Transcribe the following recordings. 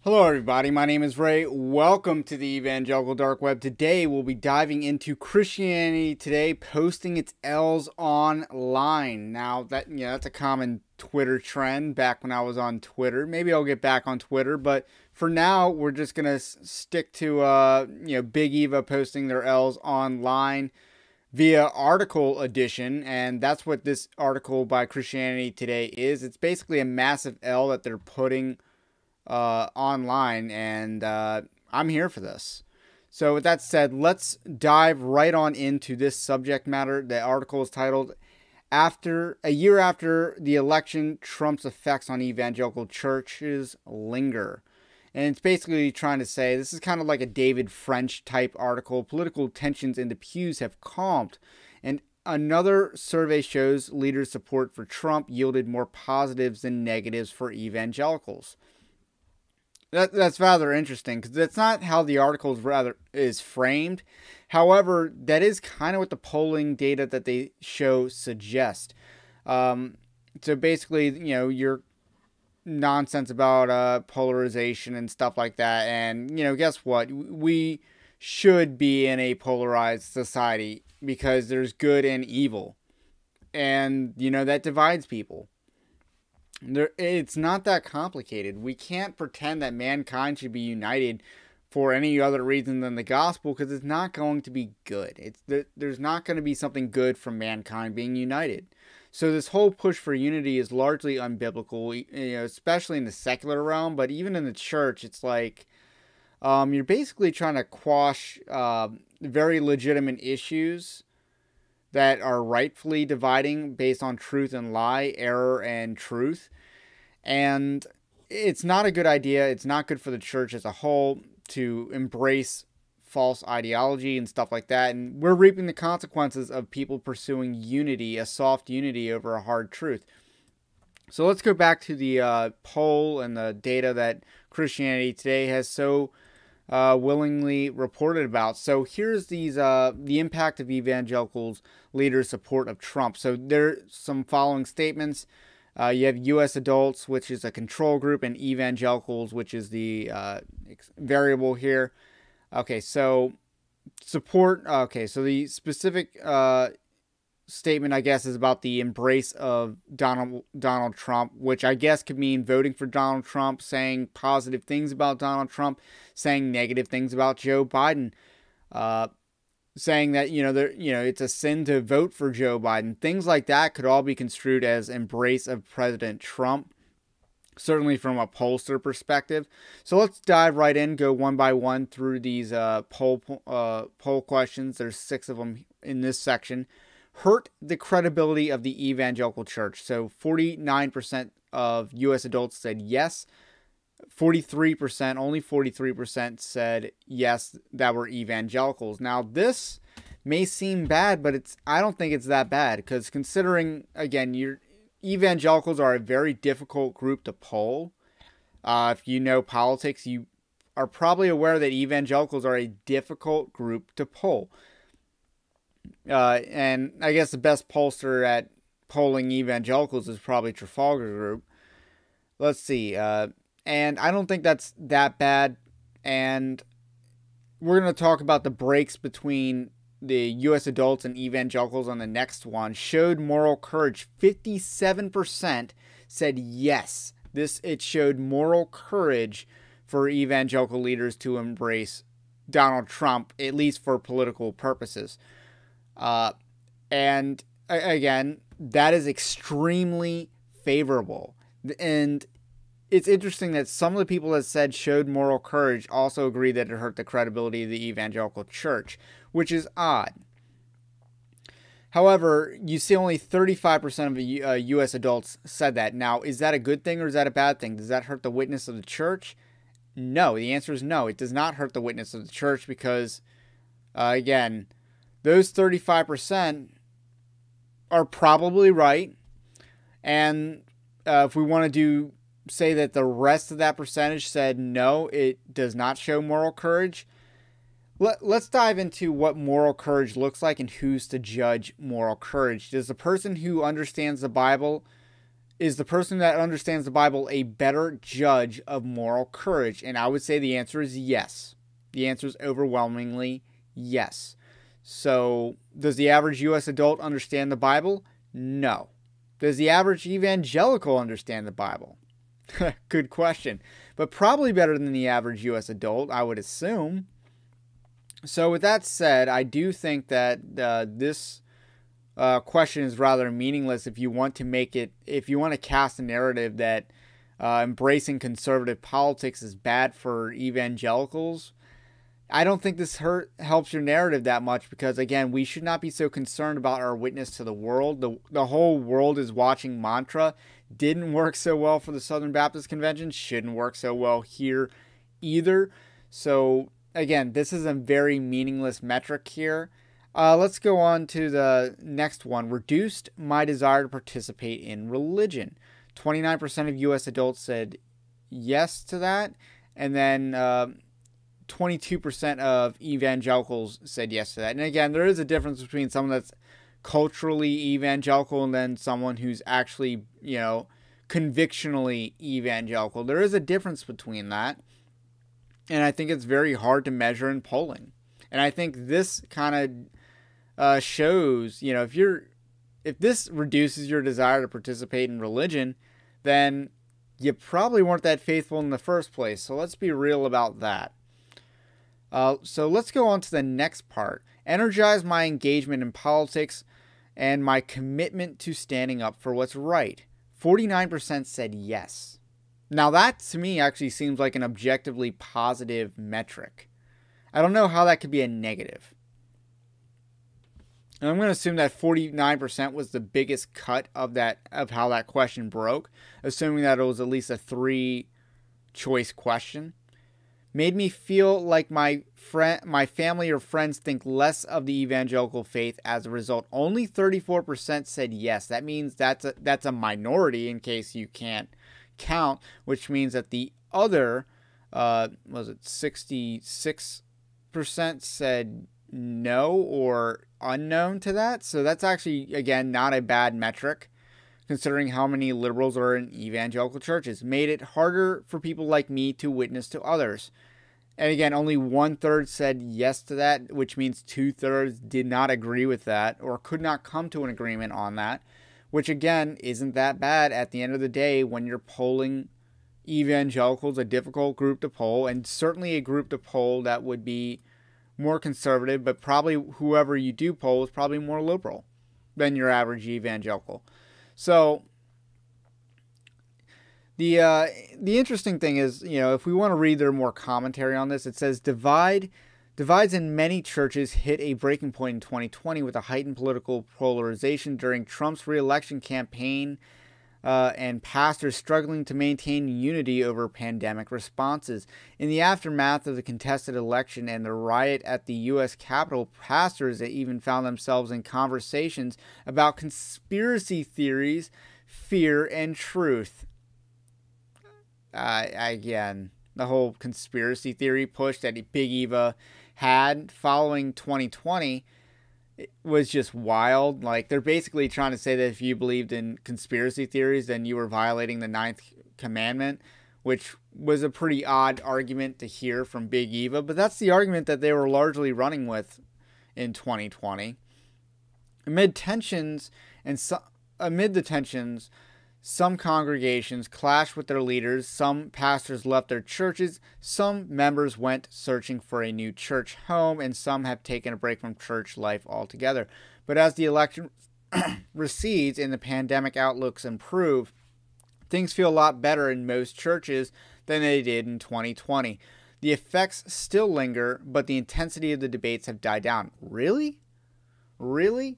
Hello everybody, my name is Ray. Welcome to the Evangelical Dark Web. Today we'll be diving into Christianity Today posting its L's online. Now that's a common Twitter trend back when I was on Twitter. Maybe I'll get back on Twitter, but for now we're just gonna stick to Big Eva posting their L's online via article edition, and that's what this article by Christianity Today is. It's basically a massive L that they're putting online, and I'm here for this. So with that said, let's dive right on into this subject matter. The article is titled, "After a year after the election, Trump's effects on evangelical churches linger." And it's basically trying to say, this is kind of like a David French type article. Political tensions in the pews have calmed, and another survey shows leaders' support for Trump yielded more positives than negatives for evangelicals. That's rather interesting, because that's not how the article is framed. However, that is kind of what the polling data that they show suggest. So basically, your nonsense about polarization and stuff like that. And, guess what? We should be in a polarized society because there's good and evil. And, that divides people. It's not that complicated. We can't pretend that mankind should be united for any other reason than the gospel, because it's not going to be good. There's not going to be something good from mankind being united. So this whole push for unity is largely unbiblical, especially in the secular realm. But even in the church, it's like you're basically trying to quash very legitimate issues that are rightfully dividing based on truth and lie, error and truth. And it's not a good idea. It's not good for the church as a whole to embrace false ideology and stuff like that. And we're reaping the consequences of people pursuing unity, a soft unity over a hard truth. So let's go back to the poll and the data that Christianity Today has so willingly reported about. So here's the impact of evangelicals' leaders' support of Trump. So there's some following statements. You have U.S. adults, which is a control group, and evangelicals, which is the variable here. Okay, so support. Okay, so the specific statement, I guess, is about the embrace of Donald Trump, which I guess could mean voting for Donald Trump, saying positive things about Donald Trump, saying negative things about Joe Biden, saying that it's a sin to vote for Joe Biden. Things like that could all be construed as embrace of President Trump, certainly from a pollster perspective. So let's dive right in, go one by one through these poll questions. There's 6 of them in this section. Hurt the credibility of the evangelical church. So 49% of U.S. adults said yes. 43%, only 43% said yes, that were evangelicals. Now, this may seem bad, but I don't think it's that bad, because considering, again, your evangelicals are a very difficult group to poll. If you know politics, you are probably aware that evangelicals are a difficult group to poll. And I guess the best pollster at polling evangelicals is probably Trafalgar Group. Let's see. And I don't think that's that bad. And we're going to talk about the breaks between the U.S. adults and evangelicals on the next one. Showed moral courage. 57% said yes. It showed moral courage for evangelical leaders to embrace Donald Trump, at least for political purposes. And again, that is extremely favorable. And it's interesting that some of the people that said showed moral courage also agree that it hurt the credibility of the evangelical church, which is odd. However, you see only 35% of the U.S. adults said that. Now, is that a good thing or is that a bad thing? Does that hurt the witness of the church? No, the answer is no. It does not hurt the witness of the church because, again, those 35% are probably right. And if we want to say that the rest of that percentage said no, it does not show moral courage, let's dive into what moral courage looks like and who's to judge moral courage. Does the person who understands the Bible Is the person that understands the Bible a better judge of moral courage? And I would say the answer is yes. The answer is overwhelmingly yes. So, does the average U.S. adult understand the Bible? No. Does the average evangelical understand the Bible? Good question. But probably better than the average U.S. adult, I would assume. So, with that said, I do think that this question is rather meaningless if you want to cast a narrative that embracing conservative politics is bad for evangelicals. I don't think this helps your narrative that much because, again, we should not be so concerned about our witness to the world. The whole world is watching mantra didn't work so well for the Southern Baptist Convention, shouldn't work so well here either. So, again, this is a very meaningless metric here. Let's go on to the next one. Reduced my desire to participate in religion. 29% of U.S. adults said yes to that. And then 22% of evangelicals said yes to that. And again, there is a difference between someone that's culturally evangelical and then someone who's actually, convictionally evangelical. There is a difference between that. And I think it's very hard to measure in polling. And I think this kind of shows, if this reduces your desire to participate in religion, then you probably weren't that faithful in the first place. So let's be real about that. So let's go on to the next part. Energize my engagement in politics and my commitment to standing up for what's right. 49% said yes. Now that to me actually seems like an objectively positive metric. I don't know how that could be a negative. And I'm going to assume that 49% was the biggest cut of how that question broke, assuming that it was at least a 3-choice question. Made me feel like my family or friends think less of the evangelical faith as a result. Only 34% said yes. That means that's a minority in case you can't count, which means that the other, 66% said no or unknown to that. So that's actually, again, not a bad metric considering how many liberals are in evangelical churches. Made it harder for people like me to witness to others. And again, only 1/3 said yes to that, which means 2/3 did not agree with that or could not come to an agreement on that, which again isn't that bad at the end of the day when you're polling evangelicals, a difficult group to poll, and certainly a group to poll that would be more conservative, but probably whoever you do poll is probably more liberal than your average evangelical. So the interesting thing is, if we want to read their more commentary on this, it says divides in many churches hit a breaking point in 2020 with a heightened political polarization during Trump's re-election campaign and pastors struggling to maintain unity over pandemic responses. In the aftermath of the contested election and the riot at the U.S. Capitol, pastors even found themselves in conversations about conspiracy theories, fear, and truth. Again, the whole conspiracy theory push that Big Eva had following 2020 was just wild. Like, they're basically trying to say that if you believed in conspiracy theories, then you were violating the 9th commandment, which was a pretty odd argument to hear from Big Eva, but that's the argument that they were largely running with in 2020. Amid the tensions, some congregations clashed with their leaders, some pastors left their churches, some members went searching for a new church home, and some have taken a break from church life altogether. But as the election recedes and the pandemic outlooks improve, things feel a lot better in most churches than they did in 2020. The effects still linger, but the intensity of the debates have died down. Really? Really?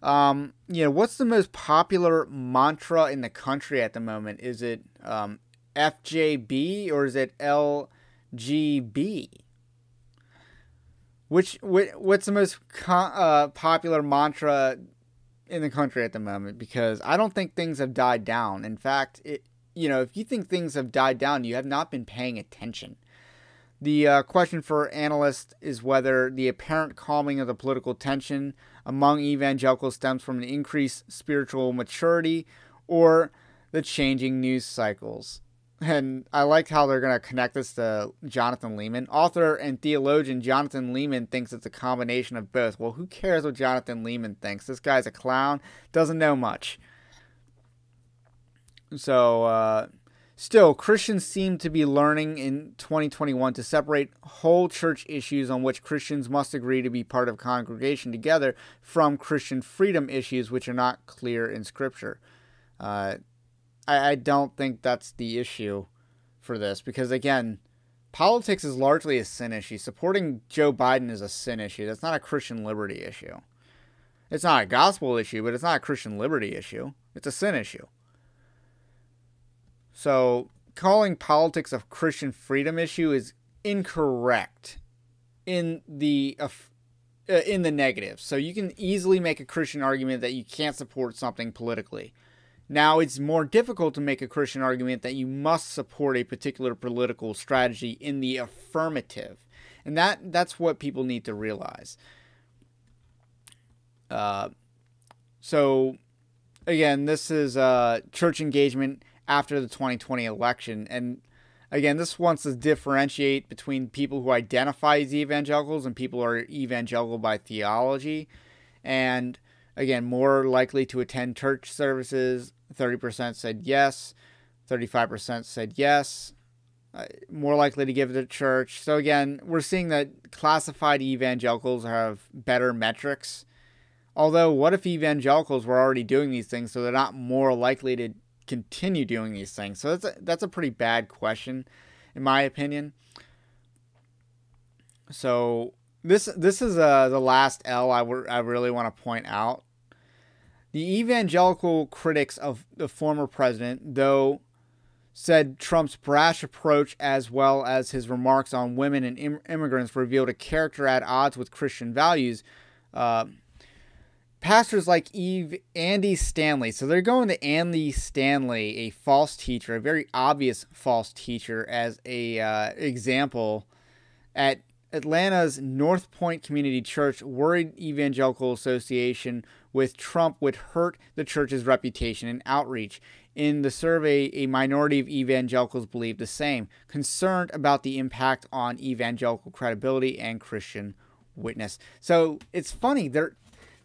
What's the most popular mantra in the country at the moment? Is it FJB or is it LGB? What's the most popular mantra in the country at the moment? Because I don't think things have died down. In fact, if you think things have died down, you have not been paying attention. The question for analysts is whether the apparent calming of the political tension among evangelicals stems from an increased spiritual maturity or the changing news cycles. And I like how they're going to connect this to Jonathan Leeman. Author and theologian Jonathan Leeman thinks it's a combination of both. Well, who cares what Jonathan Leeman thinks? This guy's a clown, doesn't know much. So, still, Christians seem to be learning in 2021 to separate whole church issues on which Christians must agree to be part of congregation together from Christian freedom issues which are not clear in Scripture. I don't think that's the issue for this because, again, politics is largely a sin issue. Supporting Joe Biden is a sin issue. That's not a Christian liberty issue. It's not a gospel issue, but it's not a Christian liberty issue. It's a sin issue. So calling politics a Christian freedom issue is incorrect in the negative. So you can easily make a Christian argument that you can't support something politically. Now, it's more difficult to make a Christian argument that you must support a particular political strategy in the affirmative. And that's what people need to realize. So, again, this is church engagement after the 2020 election. And, again, this wants to differentiate between people who identify as evangelicals and people who are evangelical by theology. And, again, more likely to attend church services. 30% said yes. 35% said yes. More likely to give to church. So again, we're seeing that classified evangelicals have better metrics. Although, what if evangelicals were already doing these things, so they're not more likely to continue doing these things? So that's a pretty bad question, in my opinion. So this is the last L I really want to point out. The evangelical critics of the former president, though, said Trump's brash approach as well as his remarks on women and immigrants revealed a character at odds with Christian values. Pastors like Andy Stanley, so they're going to Andy Stanley, a false teacher, a very obvious false teacher, as a example at Atlanta's North Point Community Church. Worried Evangelical Association with Trump would hurt the church's reputation and outreach. In the survey, a minority of evangelicals believe the same, concerned about the impact on evangelical credibility and Christian witness. So it's funny, they're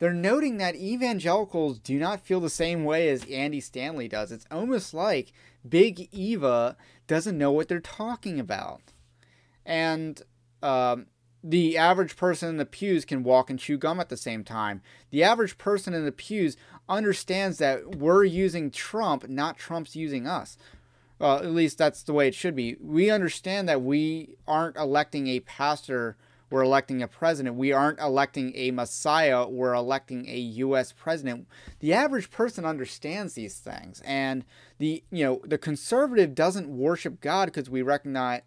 noting that evangelicals do not feel the same way as Andy Stanley does. It's almost like Big Eva doesn't know what they're talking about. And the average person in the pews can walk and chew gum at the same time. The average person in the pews understands that we're using Trump, not Trump's using us. Well, at least that's the way it should be. We understand that we aren't electing a pastor, we're electing a president. We aren't electing a Messiah, we're electing a U.S. president. The average person understands these things. And the conservative doesn't worship God because we recognize,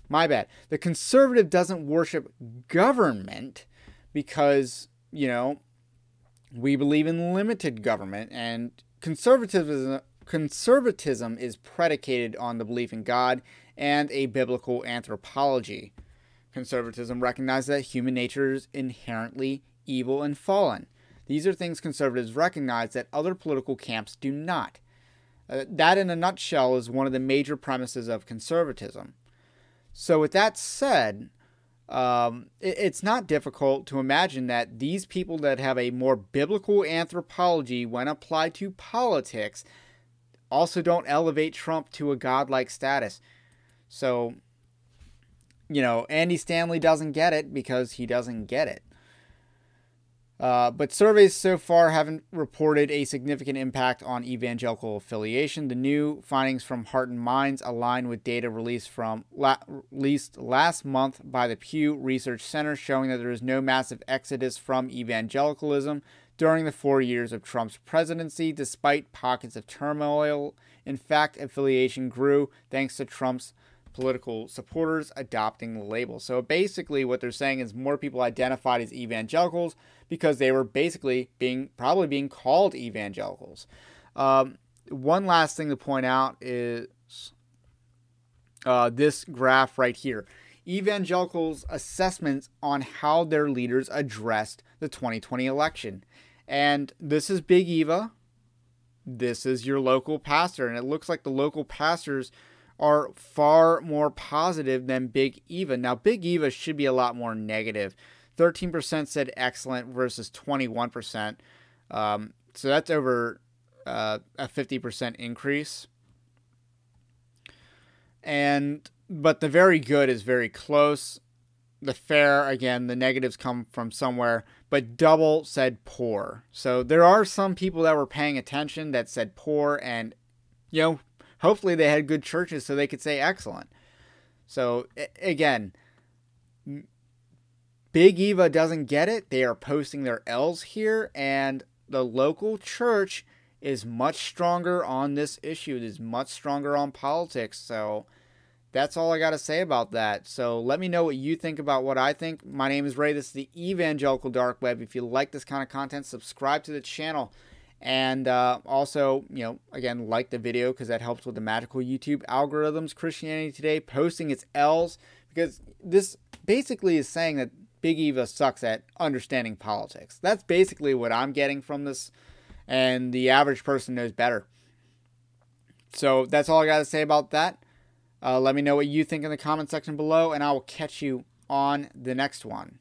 my bad. The conservative doesn't worship government because, we believe in limited government, and conservatism is predicated on the belief in God and a biblical anthropology. Conservatism recognizes that human nature is inherently evil and fallen. These are things conservatives recognize that other political camps do not. That, in a nutshell, is one of the major premises of conservatism. So with that said, it's not difficult to imagine that these people that have a more biblical anthropology when applied to politics also don't elevate Trump to a godlike status. So, Andy Stanley doesn't get it because he doesn't get it. But surveys so far haven't reported a significant impact on evangelical affiliation. The new findings from Heart and Minds align with data released last month by the Pew Research Center, showing that there is no massive exodus from evangelicalism during the 4 years of Trump's presidency, despite pockets of turmoil. In fact, affiliation grew thanks to Trump's political supporters adopting the label. So basically what they're saying is more people identified as evangelicals because they were basically probably being called evangelicals. One last thing to point out is this graph right here. Evangelicals' assessments on how their leaders addressed the 2020 election. And this is Big Eva. this is your local pastor. And it looks like the local pastors are far more positive than Big Eva. Now, Big Eva should be a lot more negative. 13% said excellent versus 21%. So that's over a 50% increase. But the very good is very close. The fair, again, the negatives come from somewhere, but double said poor. So there are some people that were paying attention that said poor, and, hopefully they had good churches so they could say excellent. So, again, Big Eva doesn't get it. They are posting their L's here, and the local church is much stronger on this issue. It is much stronger on politics. So that's all I got to say about that. So let me know what you think about what I think. My name is Ray. This is the Evangelical Dark Web. If you like this kind of content, subscribe to the channel. And also, again, like the video because that helps with the magical YouTube algorithms. Christianity Today posting its L's because this basically is saying that Big Eva sucks at understanding politics. That's basically what I'm getting from this. And the average person knows better. So that's all I got to say about that. Let me know what you think in the comment section below, and I will catch you on the next one.